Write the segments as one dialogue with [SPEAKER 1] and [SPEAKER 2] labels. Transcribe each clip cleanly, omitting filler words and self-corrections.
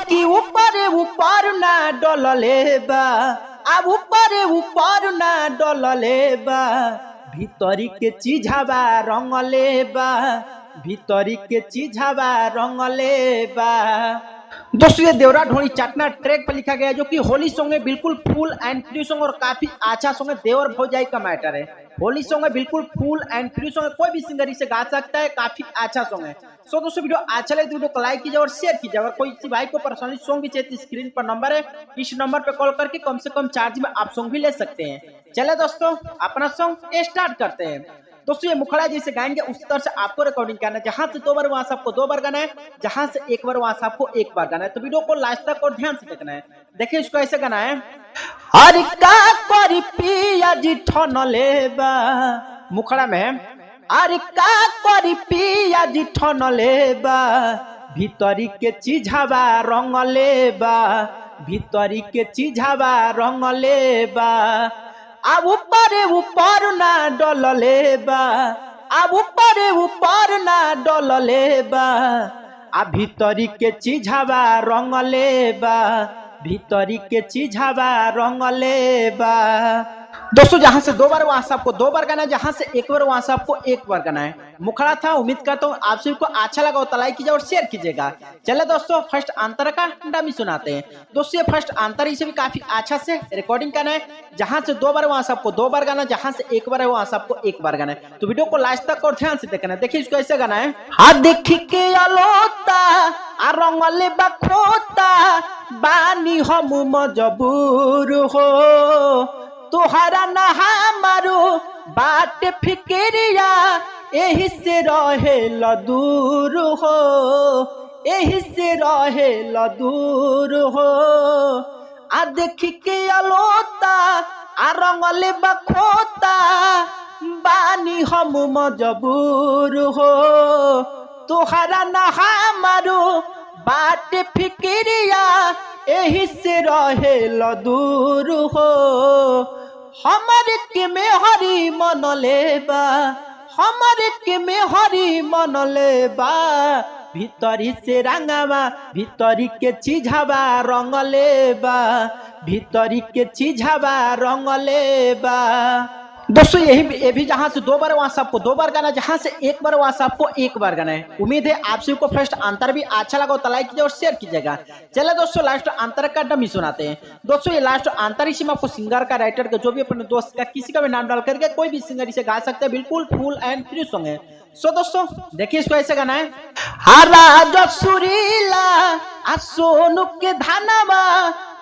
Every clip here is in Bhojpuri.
[SPEAKER 1] की ऊपर ऊपर ना डलले बा, अब ऊपर ना डलले बा, भीतरी के चीजवा रंगले बा, भीतरी के चीजवा रंगले बा। दोस्तों ये देवरा ढोली चाटना ट्रैक पर लिखा गया है, जो कि होली सॉन्ग है, बिल्कुल फुल एंड फ्री सॉन्ग और काफी अच्छा सॉन्ग है। देवर भौजाई का मैटर है, होली सॉन्ग है, बिल्कुल फुल एंड फ्री सॉन्ग है, कोई भी सिंगर इसे गा सकता है, काफी अच्छा सॉन्ग है। सो दोस्तों वीडियो अच्छा लगे तो वीडियो को लाइक कीजिए और शेयर कीजिए। अगर कोई किसी भाई को पर्सनली सॉन्ग भी चाहिए तो स्क्रीन पर नंबर है, इस नंबर पे कॉल करके कम से कम चार्ज में आप सॉन्ग भी ले सकते हैं। चले दोस्तों अपना सॉन्ग स्टार्ट करते हैं। दोस्तों ये मुखड़ा जैसे गाएंगे उस तरह से आपको रिकॉर्डिंग करना है, जहां से 2 बार वहां से आपको 2 बार गाना है, जहां से 1 बार वहां से आपको 1 बार गाना है। तो वीडियो को लास्ट तक और ध्यान से देखना है। देखिए इसको ऐसे गाना है, अरे का करी पिया जी ठनले बा, मुखड़ा में अरे का करी पिया जी ठनले बा, भीतरी के चीजवा रंगले बा, भीतरी के चीजवा रंगले बा, अब ऊपर ना डलले बा, अब ऊपर ना डलले बा, आ भीतरी के चीजवा रंगले बा, भीतरी के चीजवा रंगले बा। दोस्तों जहां से 2 बार वहां से आपको 2 बार गाना है, जहां से 1 बार वहां से आपको 1 बार गाना है। मुखड़ा था, उम्मीद करता हूँ आप सभी को अच्छा लगा हो तो लाइक कीजिए और शेयर कीजिएगा। चले दोस्तों फर्स्ट अंतर का डमी सुनाते हैं। दोस्तों ये फर्स्ट अंतर इसे भी काफी अच्छा से रिकॉर्डिंग करना है, जहां से 2 बार वहां से आपको 2 बार गाना, जहां से 1 बार है वहां से आपको 1 बार गाना है। तो वीडियो को लास्ट तक और ध्यान से देखना है। देखिए इसको ऐसे गाना है, हाँ देखी के अलोता आ रंगले बखोता, बानी हम मजबूर हो, तोहरा ना हमारो बाट फिक्रिया, एही से रहे दूर हो, एही से रहे दूर हो, आ देखी के अलोता आ रंगले बखोता, बानी हम मजबूर हो, तोहरा ना हमारो बाट फिक्रिया, एही से रहे दूर हो, हमारे के में हरी मन लेबा, हमारे के में हरी मन लेबा, भीतरी से रंगवा, भीतरी के चीजवा रंग लेबा, भीतरी के चीजवा रंग लेबा। दोस्तों ये भी जहां से 2 बार वहां से आपको 2 बार गाना, जहां से 1 बार वहां से आपको 1 बार गाना है। उम्मीद है आप सभी को फर्स्ट अंतर भी अच्छा लगा तो लाइक कीजिए और शेयर कीजिएगा। चले दोस्तों लास्ट अंतर का डमी सुनाते हैं। दोस्तों ये लास्ट अंतर इसी में आपको सिंगर का, राइटर का, जो भी अपने दोस्त का, किसी का भी नाम डाल करके कोई भी सिंगर इसे गा सकते हैं, बिल्कुल फुल एंड फ्री सॉन्ग है। सो दोस्तों देखिए इसको ऐसे गाना है, हरा सुरीला आ सोनू के धनवा,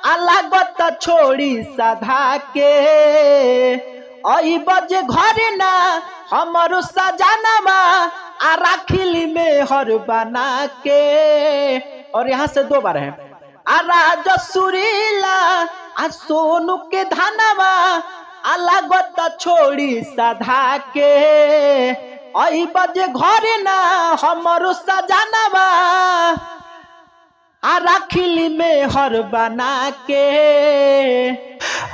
[SPEAKER 1] अलगत छोड़ी सधा के, आई बजे घरे ना हमारो सजानवा, आ राखिली में हर बना के। और यहाँ से 2 बार है, आ राजा सुरीला आ सोनू के धनवा, अलगत छोड़ी सधा के, आई बजे घरे ना हमारो सजानवा, आ राखिली में हर बना के,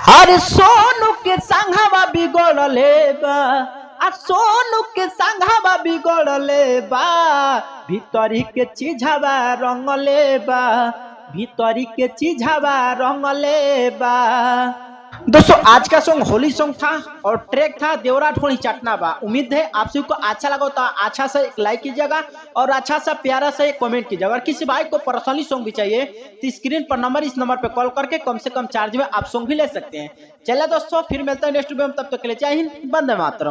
[SPEAKER 1] हर सोनू के संघवा बिगड़ले बा, आ सोनू के संघवा बिगड़ले बा, भीतरी के चीजवा रंगले बा, भीतरी के चीजवा रंगले बा। दोस्तों आज का सॉन्ग होली सॉन्ग था और ट्रैक था देवरा ढोली चाटना बा। उम्मीद है आप सभी को अच्छा लगा तो अच्छा सा एक लाइक कीजिएगा और अच्छा सा प्यारा सा एक कमेंट कीजिएगा। अगर किसी भाई को पर्सनली सॉन्ग भी चाहिए तो स्क्रीन पर नंबर, इस नंबर पे कॉल करके कम से कम चार्ज में आप सॉन्ग भी ले सकते हैं। चलिए दोस्तों फिर मिलते हैं नेक्स्ट वीडियो में, तब तक के लिए जय हिंद, वंदे मातरम।